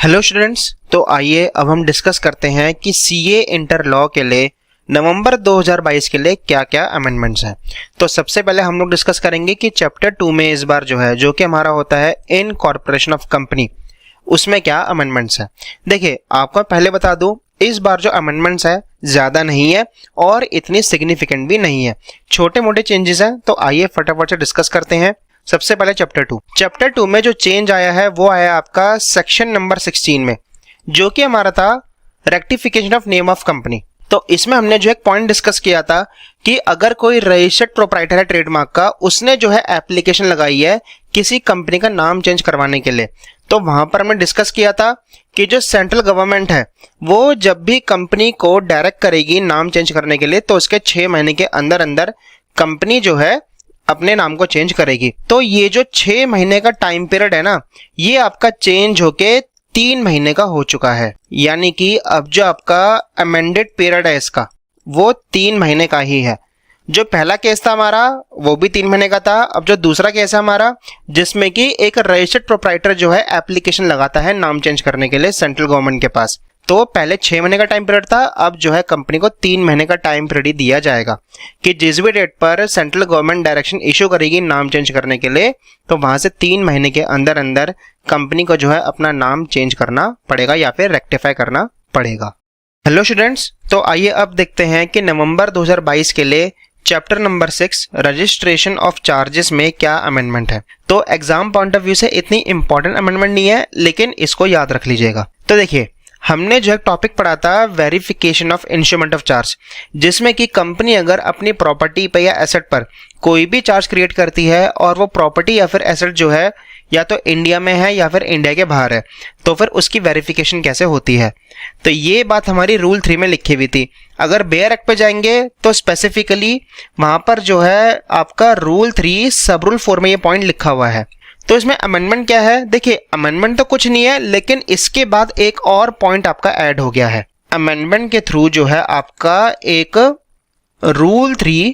Hello students, तो आइए अब हम डिस्कस करते हैं कि सीए इंटर लॉ के लिए नवंबर 2022 के लिए क्या क्या अमेंडमेंट्स हैं। तो सबसे पहले हम लोग डिस्कस करेंगे कि चैप्टर 2 में इस बार जो है जो कि हमारा होता है इनकॉर्पोरेशन ऑफ कंपनी, उसमें क्या अमेंडमेंट्स है। देखिए, आपको पहले बता दूं, इस बार जो अमेंडमेंट्स है ज़्यादा नहीं है और इतनी सिग्निफिकेंट भी नहीं है, छोटे मोटे चेंजेस हैं। तो आइए फटाफट से डिस्कस करते हैं। सबसे पहले चैप्टर 2 में जो चेंज आया है वो आया आपका सेक्शन नंबर 16 में, जो कि हमारा था rectification of name of company. तो इसमें हमने जो एक पॉइंट डिस्कस किया था कि अगर कोई रजिस्टर्ड प्रोप्राइटर है ट्रेडमार्क का, उसने जो है एप्लीकेशन लगाई है किसी कंपनी का नाम चेंज करवाने के लिए, तो वहां पर हमने डिस्कस किया था कि जो सेंट्रल गवर्नमेंट है वो जब भी कंपनी को डायरेक्ट करेगी नाम चेंज करने के लिए, तो उसके 6 महीने के अंदर अंदर कंपनी जो है अपने नाम को चेंज करेगी। तो ये जो 6 महीने का टाइम पीरियड है ना, ये आपका चेंज होके 3 महीने का हो चुका है। यानी कि अब जो आपका अमेंडेड पीरियड है इसका, वो 3 महीने का ही है। जो पहला केस था हमारा वो भी 3 महीने का था। अब जो दूसरा केस है हमारा, जिसमें कि एक रजिस्टर्ड प्रोप्राइटर जो है एप्लीकेशन लगाता है नाम चेंज करने के लिए सेंट्रल गवर्नमेंट के पास, तो पहले 6 महीने का टाइम पीरियड था, अब जो है कंपनी को 3 महीने का टाइम पीरियड ही दिया जाएगा कि जिस भी डेट पर सेंट्रल गवर्नमेंट डायरेक्शन इशू करेगी नाम चेंज करने के लिए, तो वहां से 3 महीने के अंदर अंदर कंपनी को जो है अपना नाम चेंज करना पड़ेगा या फिर रेक्टिफाई करना पड़ेगा। हेलो स्टूडेंट्स, तो आइए अब देखते हैं कि नवंबर 2022 के लिए chapter number 6 registration of charges में क्या अमेंडमेंट है। तो एग्जाम पॉइंट ऑफ व्यू से इतनी इंपॉर्टेंट अमेंडमेंट नहीं है, लेकिन इसको याद रख लीजिएगा। तो देखिए, हमने जो है टॉपिक पढ़ा था verification of instrument of charge, जिसमें कि कंपनी अगर अपनी प्रॉपर्टी पर या एसेट पर कोई भी चार्ज क्रिएट करती है और वो प्रॉपर्टी या फिर एसेट जो है या तो इंडिया में है या फिर इंडिया के बाहर है, तो फिर उसकी वेरिफिकेशन कैसे होती है। तो ये बात हमारी रूल 3 में लिखी हुई थी। अगर बेयर एक्ट पे जाएंगे तो स्पेसिफिकली वहां पर जो है आपका रूल 3 सब रूल 4 में ये पॉइंट लिखा हुआ है। तो इसमें अमेंडमेंट क्या है? देखिए, अमेंडमेंट तो कुछ नहीं है, लेकिन इसके बाद एक और पॉइंट आपका ऐड हो गया है। अमेंडमेंट के थ्रू जो है आपका एक रूल 3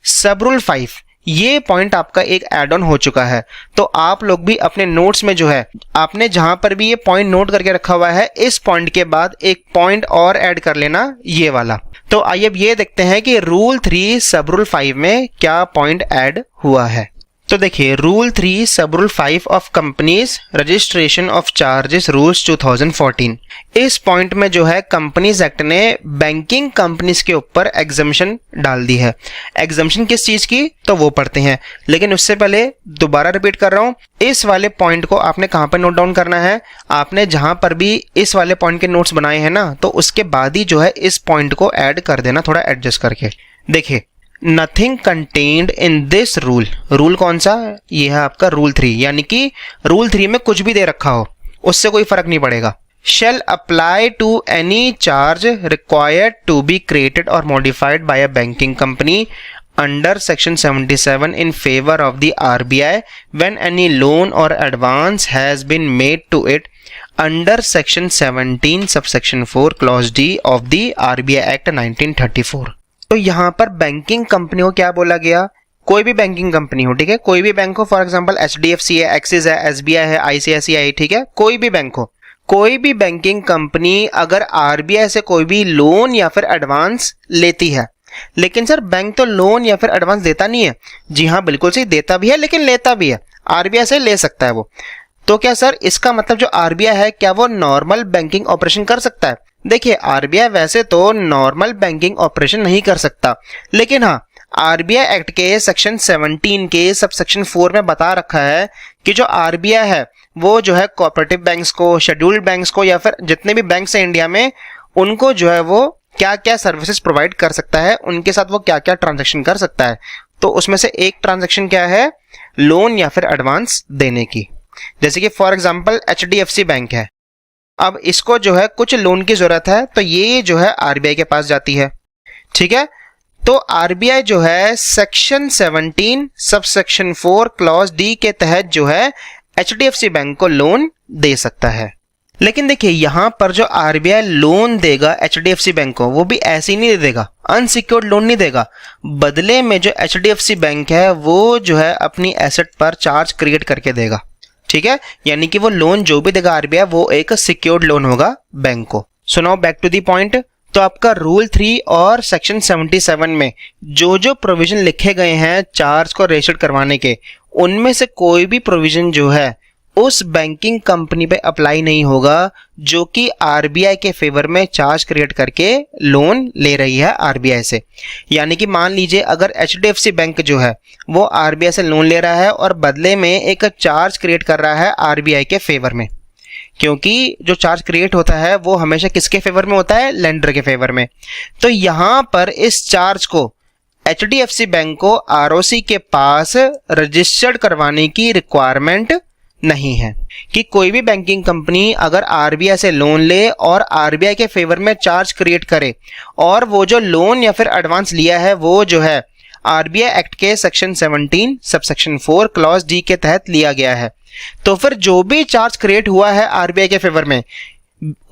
सब रूल 5, ये पॉइंट आपका एक ऐड ऑन हो चुका है। तो आप लोग भी अपने नोट्स में जो है आपने जहां पर भी ये पॉइंट नोट करके रखा हुआ है, इस पॉइंट के बाद एक पॉइंट और ऐड कर लेना, ये वाला। तो आइए अब ये देखते हैं कि रूल 3 सब रूल 5 में क्या पॉइंट ऐड हुआ है। तो देखिए, रूल 3 सब rule 5 of companies registration of charges rules 2014, इस पॉइंट में जो है कंपनीज एक्ट ने बैंकिंग कंपनीज के ऊपर एग्जम्पशन डाल दी है। एग्जम्पशन किस चीज की, तो वो पढ़ते हैं, लेकिन उससे पहले दोबारा रिपीट कर रहा हूं, इस वाले पॉइंट को आपने कहां पर नोट डाउन करना है। आपने जहां पर भी इस वाले पॉइंट के नोट्स बनाए हैं ना, तो उसके बाद ही जो है इस पॉइंट को ऐड कर देना, थोड़ा एडजस्ट करके। देखिए, nothing contained in this rule, rule कौन सा? ये है आपका रूल 3, यानी कि रूल 3 में कुछ भी दे रखा हो उससे कोई फर्क नहीं पड़ेगा। Shall apply to any charge required to be created और modified by a banking company under section 77 in favor of the RBI when any loan or advance has been made to it under section 17 subsection 4 clause D of the RBI Act 1934। तो यहाँ पर banking company को क्या बोला गया? कोई भी banking company हो, ठीक है, कोई भी बैंक हो, फॉर एग्जांपल HDFC है, एक्सिस है, SBI है, ICICI, ठीक है, कोई भी बैंक हो, कोई भी बैंकिंग कंपनी अगर RBI से कोई भी लोन या फिर एडवांस लेती है, लेकिन सर बैंक तो लोन या फिर एडवांस देता नहीं है। जी हाँ, बिल्कुल सही, देता भी है लेकिन लेता भी है, RBI से ले सकता है वो। तो क्या सर इसका मतलब जो RBI है, क्या वो नॉर्मल बैंकिंग ऑपरेशन कर सकता है? देखिए, RBI वैसे तो नॉर्मल बैंकिंग ऑपरेशन नहीं कर सकता, लेकिन हाँ, RBI एक्ट के सेक्शन 17 के सब सेक्शन 4 में बता रखा है कि जो RBI है वो जो है कोऑपरेटिव बैंक्स को, शेड्यूल्ड बैंक्स को या फिर जितने भी बैंक्स हैं इंडिया में, उनको जो है वो क्या क्या सर्विसेज प्रोवाइड कर सकता है, उनके साथ वो क्या क्या ट्रांजैक्शन कर सकता है। तो उसमें से एक ट्रांजैक्शन क्या है? लोन या फिर एडवांस देने की। जैसे कि फॉर एग्जांपल HDFC बैंक है, अब इसको जो है कुछ लोन की जरूरत है, तो ये जो है RBI के पास जाती है, ठीक है। तो RBI जो है section 17 sub section 4 clause D के तहत जो है HDFC बैंक को लोन दे सकता है। लेकिन देखिए, यहां पर जो RBI लोन देगा HDFC बैंक को, वो भी ऐसे ही नहीं दे देगा, अनसिक्योर्ड लोन नहीं देगा। बदले में जो HDFC बैंक है वो जो है अपनी एसेट पर चार्ज क्रिएट करके देगा, ठीक है, यानी कि वो लोन जो भी देगा आरबीआई वो एक सिक्योर्ड लोन होगा बैंक को। So now back to the point. तो आपका रूल 3 और सेक्शन 77 में जो जो प्रोविजन लिखे गए हैं चार्ज को रेजिस्टर्ड करवाने के, उनमें से कोई भी प्रोविजन जो है उस बैंकिंग कंपनी पे अप्लाई नहीं होगा जो कि आरबीआई के फेवर में चार्ज क्रिएट करके लोन ले रही है आरबीआई से। यानी कि मान लीजिए अगर एचडीएफसी बैंक जो है वो आरबीआई से लोन ले रहा है और बदले में एक चार्ज क्रिएट कर रहा है आरबीआई के फेवर में, क्योंकि जो चार्ज क्रिएट होता है वो हमेशा किसके फेवर में होता है? लेंडर के फेवर में। तो यहां पर इस चार्ज को एचडीएफसी बैंक को आरओसी के पास रजिस्टर्ड करवाने की रिक्वायरमेंट नहीं है कि कोई भी बैंकिंग कंपनी अगर आरबीआई से लोन ले और आरबीआई के फेवर में चार्ज क्रिएट करे और वो जो लोन या फिर एडवांस लिया है वो जो है आरबीआई एक्ट के सेक्शन 17 सबसेक्शन 4 क्लॉज डी के तहत लिया गया है, तो फिर जो भी चार्ज क्रिएट हुआ है आरबीआई के फेवर में,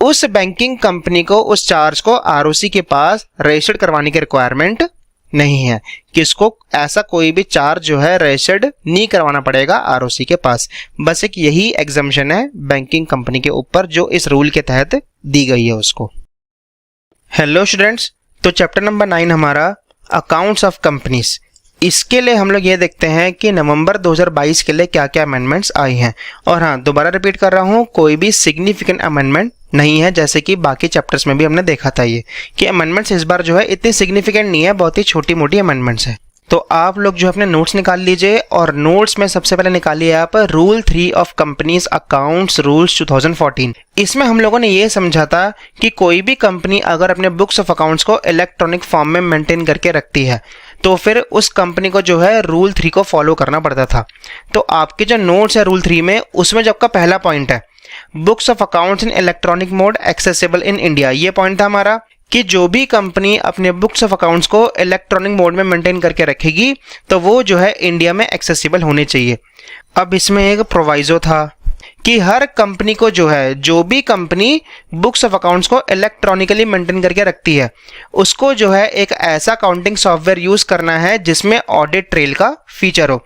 उस बैंकिंग कंपनी को उस चार्ज को आरओसी के पास रजिस्टर्ड करवाने की रिक्वायरमेंट नहीं है। किसको? ऐसा कोई भी चार्ज जो है रजिस्टर्ड नहीं करवाना पड़ेगा आरओसी के पास। बस एक यही एग्जम्पशन है बैंकिंग कंपनी के ऊपर जो इस रूल के तहत दी गई है उसको। हेलो स्टूडेंट्स, तो चैप्टर नंबर 9 हमारा अकाउंट्स ऑफ कंपनीज, इसके लिए हम लोग ये देखते हैं कि नवंबर 2022 के लिए क्या क्या अमेंडमेंट्स आई हैं। और हाँ, दोबारा रिपीट कर रहा हूँ, कोई भी सिग्निफिकेंट अमेंडमेंट नहीं है, जैसे कि बाकी चैप्टर्स में भी हमने देखा था ये कि अमेंडमेंट्स इस बार जो है इतनी सिग्निफिकेंट नहीं है, बहुत ही छोटी मोटी अमेंडमेंट्स है। तो आप लोग जो अपने नोट्स निकाल लीजिए और नोट्स में सबसे पहले निकालिए आप rule 3 of companies accounts rules 2014। इसमें हम लोगों ने ये समझा था कि कोई भी कंपनी अगर अपने बुक्स ऑफ अकाउंट्स को इलेक्ट्रॉनिक फॉर्म में मेंटेन करके रखती है तो फिर उस कंपनी को जो है रूल 3 को फॉलो करना पड़ता था। तो आपके जो नोट्स है रूल 3 में, उसमें जो आपका पहला पॉइंट है books of accounts in electronic mode accessible in India, ये पॉइंट था हमारा कि जो भी कंपनी अपने बुक्स ऑफ अकाउंट्स को इलेक्ट्रॉनिक मोड में मेंटेन करके रखेगी तो वो जो है इंडिया में एक्सेसिबल होने चाहिए। अब इसमें एक प्रोवाइजो था कि हर कंपनी को जो है, जो भी कंपनी बुक्स ऑफ अकाउंट्स को इलेक्ट्रॉनिकली मेंटेन करके रखती है उसको जो है एक ऐसा अकाउंटिंग सॉफ्टवेयर यूज करना है जिसमें ऑडिट ट्रेल का फीचर हो,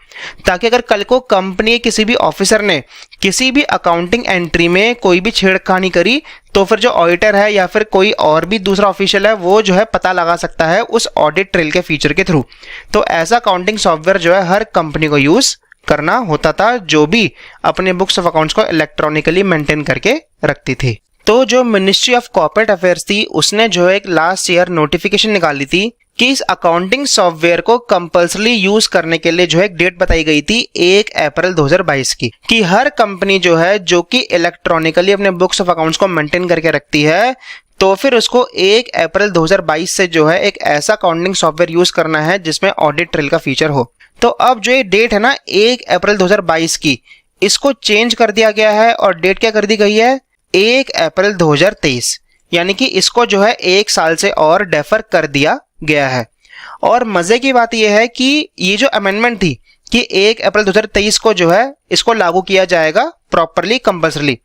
ताकि अगर कल को कंपनी किसी भी ऑफिसर ने किसी भी अकाउंटिंग एंट्री में कोई भी छेड़खानी करी तो फिर जो ऑडिटर है या फिर कोई और भी दूसरा ऑफिशियल है वो जो है पता लगा सकता है उस ऑडिट ट्रेल के फीचर के थ्रू। तो ऐसा अकाउंटिंग सॉफ्टवेयर जो है हर कंपनी को यूज करना होता था जो भी अपने बुक्स ऑफ अकाउंट्स को इलेक्ट्रॉनिकली मेंटेन करके रखती थी। तो जो मिनिस्ट्री ऑफ कॉर्पोरेट अफेयर्स थी उसने जो एक लास्ट ईयर नोटिफिकेशन निकाली थी कि इस अकाउंटिंग सॉफ्टवेयर को कंपल्सरी यूज करने के लिए जो है एक डेट बताई गई थी 1 अप्रैल 2022 की, कि हर कंपनी जो है जो कि इलेक्ट्रॉनिकली अपने बुक्स ऑफ अकाउंट्स को मेंटेन करके रखती है तो फिर उसको 1 अप्रैल 2022 से जो है एक ऐसा अकाउंटिंग सॉफ्टवेयर यूज करना है जिसमें ऑडिट ट्रेल का फीचर हो। तो अब जो ये डेट है ना 1 अप्रैल 2022 की, इसको चेंज कर दिया गया है और डेट क्या कर दी गई है 1 अप्रैल 2023, यानी कि इसको जो है 1 साल से और डेफर कर दिया गया है। और मजे की बात यह है कि ये जो अमेंडमेंट थी कि 1 अप्रैल 2023 को जो है इसको लागू किया जाएगा प्रॉपरली कंपल्सरली,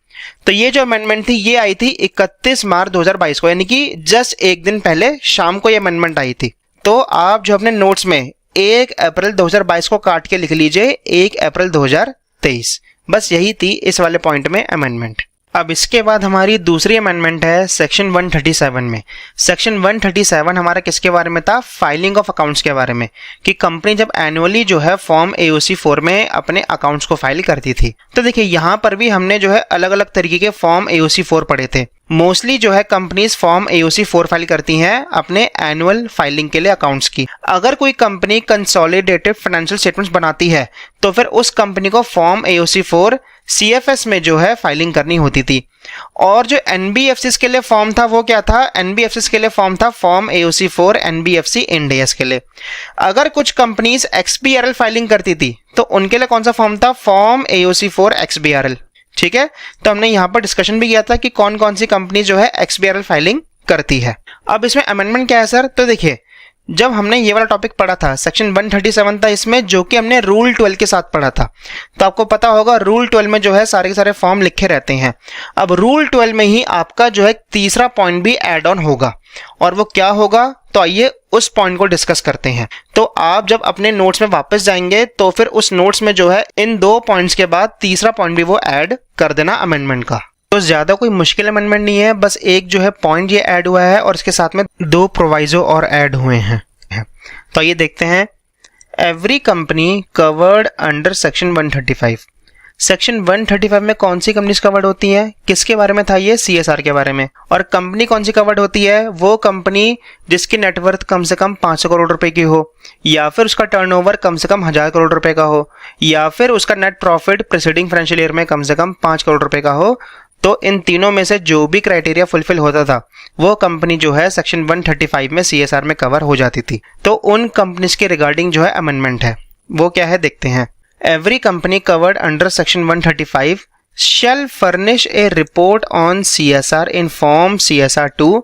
तो ये जो अमेंडमेंट थी ये आई थी 31 मार्च 2022 को, यानी कि जस्ट एक दिन पहले शाम को ये अमेंडमेंट आई थी। तो आप जो अपने नोट्स में 1 अप्रैल 2022 को काट के लिख लीजिए 1 अप्रैल 2023, बस यही थी इस वाले पॉइंट में अमेंडमेंट। अब इसके बाद हमारी दूसरी अमेंडमेंट है सेक्शन 137 में। सेक्शन 137 हमारा किसके बारे में था? फाइलिंग ऑफ अकाउंट्स के बारे में, कि कंपनी जब एनुअली जो है फॉर्म AOC 4 में अपने अकाउंट्स को फाइल करती थी। तो देखिए यहाँ पर भी हमने जो है अलग अलग तरीके के फॉर्म AOC 4 पढ़े थे। मोस्टली जो है कंपनीज फॉर्म AOC 4 फाइल करती हैं अपने एनुअल फाइलिंग के लिए अकाउंट्स की। अगर कोई कंपनी कंसोलिडेटेड फाइनेंशियल स्टेटमेंट्स बनाती है तो फिर उस कंपनी को फॉर्म AOC 4 CFS में जो है फाइलिंग करनी होती थी। और जो NBFCs के लिए फॉर्म था वो क्या था? NBFCs के लिए फॉर्म था form AOC 4 NBFC Ind AS के लिए। अगर कुछ कंपनीज XBRL फाइलिंग करती थी तो उनके लिए कौन सा फॉर्म था? Form AOC 4 XBRL। ठीक है, तो हमने यहाँ पर डिस्कशन भी किया था कि कौन कौन सी कंपनी जो है XBRL फाइलिंग करती है। अब इसमें अमेंडमेंट क्या है सर? तो देखिए जब हमने ये वाला टॉपिक पढ़ा था, सेक्शन 137 था इसमें, जो कि हमने रूल 12 के साथ पढ़ा था। तो आपको पता होगा रूल 12 में जो है सारे के सारे फॉर्म लिखे रहते हैं। अब रूल 12 में ही आपका जो है तीसरा पॉइंट भी ऐड ऑन होगा, और वो क्या होगा, तो आइए उस पॉइंट को डिस्कस करते हैं। तो आप जब अपने नोट्स में वापस जाएंगे तो फिर उस नोट्स में जो है इन 2 पॉइंट्स के बाद तीसरा पॉइंट भी वो ऐड कर देना अमेंडमेंट का। तो ज्यादा कोई मुश्किल अमेंडमेंट नहीं है, बस एक जो है पॉइंट ये ऐड हुआ है और इसके साथ में 2 प्रोवाइजो और ऐड हुए हैं। तो ये देखते हैं, every company covered under section 135। Section 135 में कौन सी कंपनीज कवर्ड होती हैं, किसके बारे में था ये, CSR के बारे में। और कंपनी कौन सी कवर्ड होती है, वो कंपनी जिसकी नेटवर्थ कम से कम 500 करोड़ रुपए की हो, या फिर उसका टर्नओवर कम से कम 1000 करोड़ रुपए का हो, या फिर उसका net profit preceding financial year में कम से कम 5 करोड़ रुपए का हो। तो इन तीनों में से जो भी क्राइटेरिया फुलफिल होता था वो कंपनी जो है सेक्शन 135 में CSR में कवर हो जाती थी। तो उन कंपनीज के रिगार्डिंग जो है अमेंडमेंट है, वो क्या है देखते हैं। Every company covered under section 135 shall furnish a report on CSR in form CSR2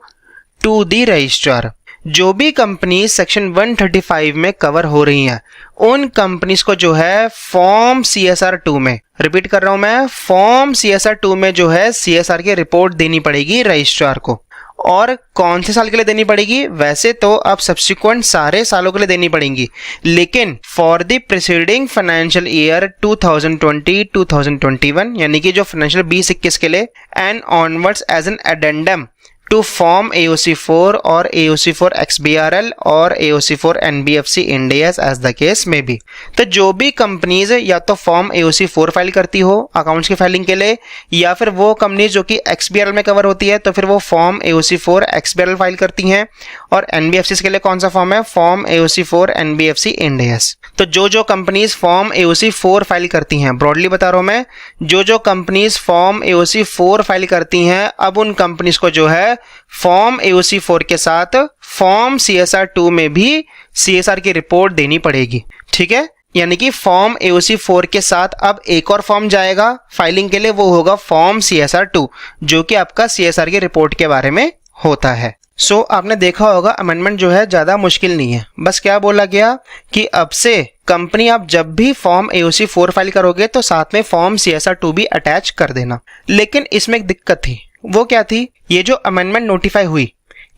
to the registrar। जो भी कंपनी सेक्शन 135 में कवर हो रही हैं उन कंपनीज को जो है फॉर्म CSR2 में, रिपीट कर रहा हूं मैं, फॉर्म CSR2 में जो है CSR की रिपोर्ट देनी पड़ेगी रजिस्ट्रार को। और कौन से साल के लिए देनी पड़ेगी, वैसे तो अब सब्सिक्वेंट सारे सालों के लिए देनी पड़ेंगी, लेकिन for the preceding financial year 2020-2021 यानी कि जो फाइनेंशियल 2021 के लिए, and onwards as an addendum to form AOC4 और AOC4 XBRL और AOC4 NBFC Ind AS as the case में भी। तो जो भी कंपनीज या तो फॉर्म AOC4 फाइल करती हो अकाउंट्स की फाइलिंग के लिए, या फिर वो कंपनीज जो कि XBRL में कवर होती है तो फिर वो फॉर्म AOC4 XBRL फाइल करती हैं, और NBFC के लिए कौन सा फॉर्म है, फॉर्म AOC4 NBFC इंडियाज। तो जो कंपनीज फॉर्म AOC4 फाइल करती हैं, ब्रॉडली बता रहा हूं मैं, जो कंपनीज फॉर्म AOC4 फाइल करती हैं, अब उन कंपनीज को जो है फॉर्म AOC4 के साथ फॉर्म CSR2 में भी CSR की रिपोर्ट देनी पड़ेगी। ठीक है, यानी कि फॉर्म AOC4 के साथ अब एक और फॉर्म जाएगा फाइलिंग के लिए, वो होगा फॉर्म CSR2, जो कि आपका CSR की रिपोर्ट के बारे में होता है। सो आपने देखा होगा अमेंडमेंट जो है ज्यादा मुश्किल नहीं है, बस क्या बोला गया कि अब से कंपनी आप जब भी फॉर्म AOC4 फाइल करोगे तो साथ में फॉर्म CSR2 भी अटैच कर देना। लेकिन इसमें एक दिक्कत थी, वो क्या थी, ये जो अमेंडमेंट नोटिफाई हुई,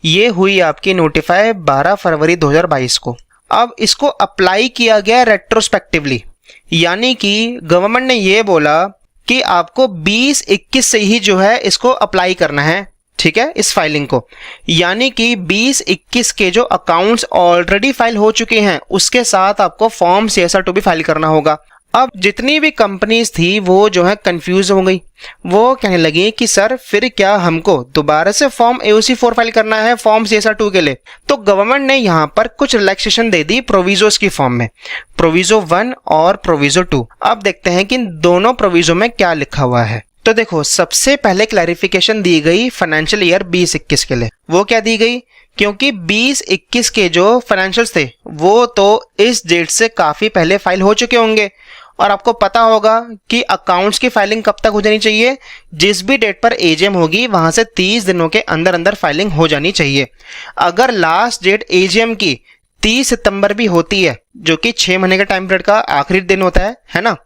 ये हुई आपकी नोटिफाई 12 फरवरी 2022 को। अब इसको अप्लाई किया गया रेट्रोस्पेक्टिवली, यानी कि गवर्नमेंट ने ये बोला कि आपको 2021 से ही जो है इसको अप्लाई करना है। ठीक है, इस फाइलिंग को, यानी कि 2021 के जो अकाउंट्स ऑलरेडी फाइल हो चुके हैं उसके साथ आपको फॉर्म CSR2 भी फाइल करना होगा। अब जितनी भी कंपनीज थी वो जो है कंफ्यूज हो गई, वो कहने लगी कि सर फिर क्या हमको दोबारा से फॉर्म AOC4 फाइल करना है फॉर्म CSR2 के लिए। तो गवर्नमेंट ने यहां पर कुछ रिलैक्सेशन दे दी प्रोविजोस की फॉर्म में, प्रोविजो 1 और प्रोविजो 2। अब देखते हैं कि इन दोनों प्रोविजो में क्या लिखा हुआ है। तो देखो, सबसे पहले क्लैरिफिकेशन दी गई फाइनेंशियल ईयर 2021 के लिए। वो क्या दी गई, क्योंकि 2021 के जो फाइनेंशियल्स थे वो तो इस डेट से काफी पहले फाइल हो चुके होंगे, और आपको पता होगा कि अकाउंट्स की फाइलिंग कब तक हो जानी चाहिए, जिस भी डेट पर AGM होगी वहां से 30 दिनों के अंदर अंदर फाइलिंग हो जानी चाहिए। अगर लास्ट डेट AGM की 30 सितंबर भी होती है, जो कि 6 महीने के टाइम पीरियड का आखिरी दिन होता है ना,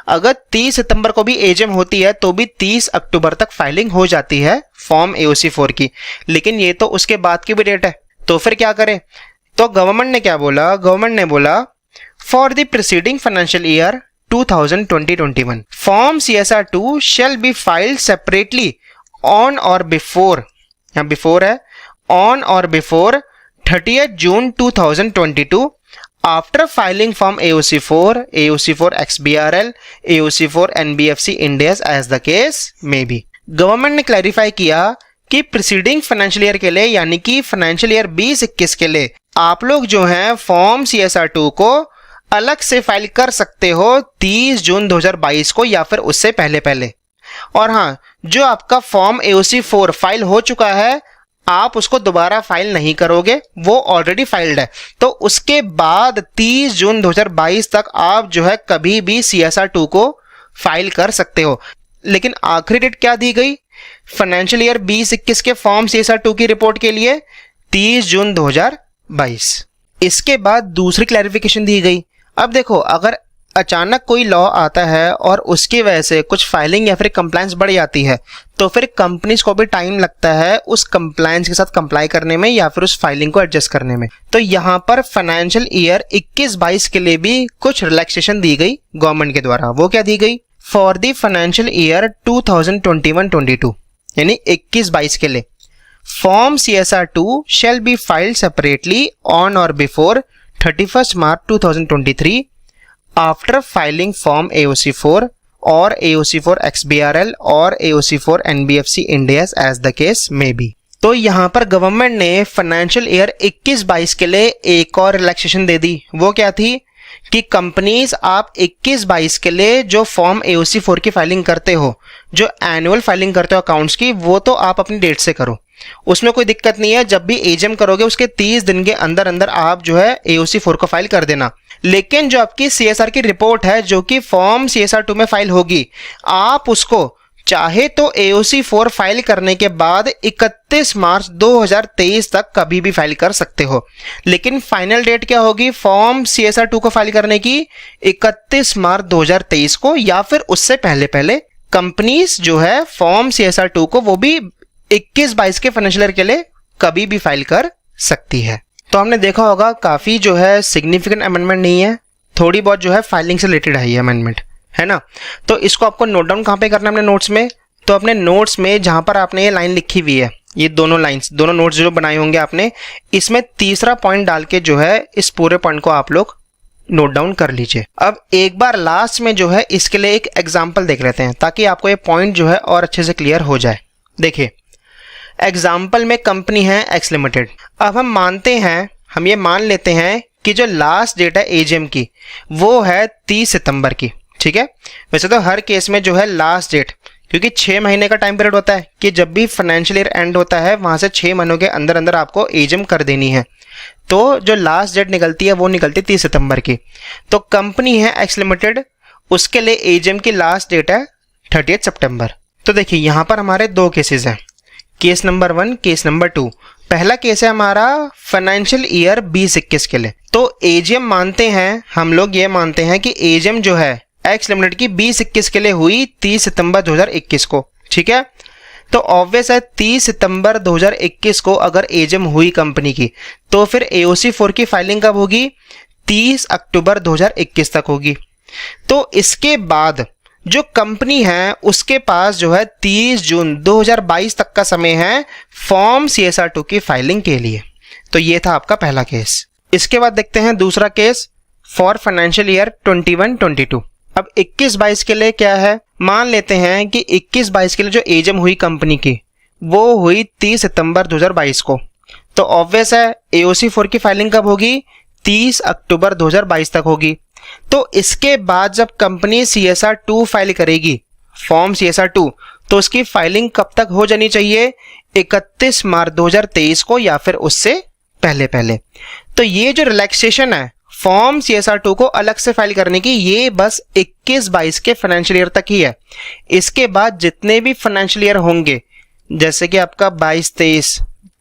अगर 30 सितंबर को भी AGM होती है तो भी 30 अक्टूबर तक फाइलिंग हो जाती है फॉर्म AOC4 की। लेकिन ये तो उसके बाद की भी डेट है, तो फिर क्या करें। तो गवर्नमेंट ने क्या बोला, गवर्नमेंट ने बोला for the preceding financial year 2020-21 form CSR2 shall be filed separately on or before, यहाँ बिफोर है, on or before 30th June 2022 after filing form AOC4, AOC4 XBRL, AOC4 NBFC Indias as the case may be। Government ने clarify किया कि preceding financial year के लिए, यानी कि financial year 2021 के लिए आप लोग जो हैं फॉर्म CSR2 को अलग से फाइल कर सकते हो 30 जून 2022 को या फिर उससे पहले। और हाँ, जो आपका फॉर्म AOC4 फाइल हो चुका है आप उसको दोबारा फाइल नहीं करोगे, वो ऑलरेडी फाइल्ड है। तो उसके बाद 30 जून 2022 तक आप जो है कभी भी CSR2 को फाइल कर सकते हो। लेकिन आखिरी डेट क्या दी गई फाइनेंशियल ईयर 2021 के फॉर्म CSR2 की रिपोर्ट के लिए, 30 जून 2022। इसके बाद दूसरी क्लैरिफिकेशन दी गई। अब देखो, अगर अचानक कोई लॉ आता है और उसकी वजह से कुछ फाइलिंग या फिर कंप्लायंस बढ़ जाती है, तो फिर कंपनीज को भी टाइम लगता है उस कंप्लायंस के साथ कंप्लाई करने में या फिर उस फाइलिंग को एडजस्ट करने में। तो यहाँ पर फाइनेंशियल ईयर 21-22 के लिए भी कुछ रिलैक्सेशन दी गई गवर्नमेंट के द्वारा। वो क्या दी गई? फॉर द फाइनेंशियल ईयर 2021-22 यानी 21-22 के लिए form CSR2 shall be filed separately on or before 31st March 2023 after filing Form AOC4 or AOC4 XBRL or AOC4 NBFC Indias as the case may be। तो यहाँ पर government ने financial year 21-22 के लिए एक और रिलैक्सेशन दे दी। वो क्या थी कि कंपनीज आप 21-22 के लिए जो फॉर्म AOC4 की फाइलिंग करते हो, जो एनुअल फाइलिंग करते हो अकाउंट्स की, वो तो आप अपनी डेट से करो, उसमें कोई दिक्कत नहीं है। जब भी एजीएम करोगे उसके 30 दिन के अंदर अंदर आप जो है AOC4 को फाइल कर देना। लेकिन जो आपकी CSR की रिपोर्ट है जो कि फॉर्म CSR2 में फाइल होगी, आप उसको चाहे तो AOC4 फाइल करने के बाद 31 मार्च 2023 तक कभी भी फाइल कर सकते हो। लेकिन फाइनल डेट क्या होगी फॉर्म CSR2 को फाइल करने की? 31 मार्च 2023 को, या फिर उससे पहले पहले कंपनीज जो है फॉर्म CSR2 को वो भी 21-22 के फाइनेंशियल ईयर के लिए कभी भी फाइल कर सकती है। तो हमने देखा होगा काफ़ी जो है सिग्निफिकेंट अमेंडमेंट नहीं है, थोड़ी बहुत जो है फाइलिंग से रिलेटेड है ये अमेंडमेंट, है ना। तो इसको आपको नोट डाउन कहाँ पे करना है अपने नोट्स में? तो अपने नोट्स में जहाँ पर आपने ये लाइन लिखी हुई है, ये दोनों लाइन्स, दोनों नोट्स जो बनाए होंगे आपने, इसमें तीसरा पॉइंट डाल के जो है इस पूरे पॉइंट को आप लोग नोट डाउन कर लीजिए। अब एक बार लास्ट में जो है इसके लिए एक एग्जाम्पल देख लेते हैं ताकि आपको ये पॉइंट जो है और अच्छे से क्लियर हो जाए। देखिए, एग्जाम्पल में कंपनी है एक्स लिमिटेड। अब हम मानते हैं, हम ये मान लेते हैं कि जो लास्ट डेट है एजीएम की वो है 30 सितंबर की, ठीक है। वैसे तो हर केस में जो है लास्ट डेट, क्योंकि 6 महीने का टाइम पीरियड होता है कि जब भी फाइनेंशियल ईयर एंड होता है वहां से 6 महीनों के अंदर अंदर आपको एजीएम कर देनी है। तो जो लास्ट डेट निकलती है वो निकलती है 30 सितंबर की। तो कंपनी है एक्स लिमिटेड, उसके लिए एजीएम की लास्ट डेट है 30 सितंबर। तो देखिए यहाँ पर हमारे दो केसेस हैं, केस नंबर 1, केस नंबर 2। पहला केस है हमारा फाइनेंशियल ईयर 20-21 के लिए। तो एजीएम मानते हैं, हम लोग ये मानते हैं कि एजीएम जो है एक्स लिमिटेड की 20-21 के लिए हुई 30 सितंबर 2021 को, ठीक है। तो ऑब्वियस है 30 सितंबर 2021 को अगर एजीएम हुई कंपनी की, तो फिर AOC4 की फाइलिंग कब होगी? 30 अक्टूबर 2021 तक होगी। तो इसके बाद जो कंपनी है उसके पास जो है 30 जून 2022 तक का समय है फॉर्म CSR2 की फाइलिंग के लिए। तो ये था आपका पहला केस। इसके बाद देखते हैं दूसरा केस फॉर फाइनेंशियल ईयर 21-22। अब 21-22 के लिए क्या है? मान लेते हैं कि 21-22 के लिए जो एजीएम हुई कंपनी की वो हुई 30 सितंबर 2022 को। तो ऑब्वियस है AOC4 की फाइलिंग कब होगी? 30 अक्टूबर 2022 तक होगी। तो इसके बाद जब कंपनी CSR2 फाइल करेगी, फॉर्म CSR2, तो उसकी फाइलिंग कब तक हो जानी चाहिए? 31 मार्च 2023 को या फिर उससे पहले पहले। तो ये जो रिलैक्सेशन है फॉर्म CSR2 को अलग से फाइल करने की, ये बस 21-22 के फाइनेंशियल ईयर तक ही है। इसके बाद जितने भी फाइनेंशियल ईयर होंगे, जैसे कि आपका 22-23,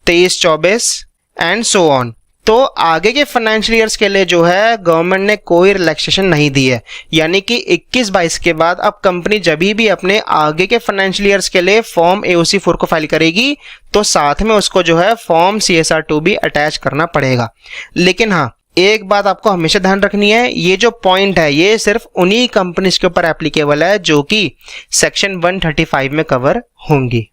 23-24 एंड सो ऑन, तो आगे के फाइनेंशियल ईयर्स के लिए जो है गवर्नमेंट ने कोई रिलैक्सेशन नहीं दी है। यानी कि 21-22 के बाद अब कंपनी जब भी अपने आगे के फाइनेंशियल ईयर्स के लिए फॉर्म AOC4 को फाइल करेगी तो साथ में उसको जो है फॉर्म CSR2 भी अटैच करना पड़ेगा। लेकिन हाँ, एक बात आपको हमेशा ध्यान रखनी है, ये जो पॉइंट है ये सिर्फ उन्हीं कंपनीज के ऊपर एप्लीकेबल है जो कि सेक्शन 135 में कवर होंगी।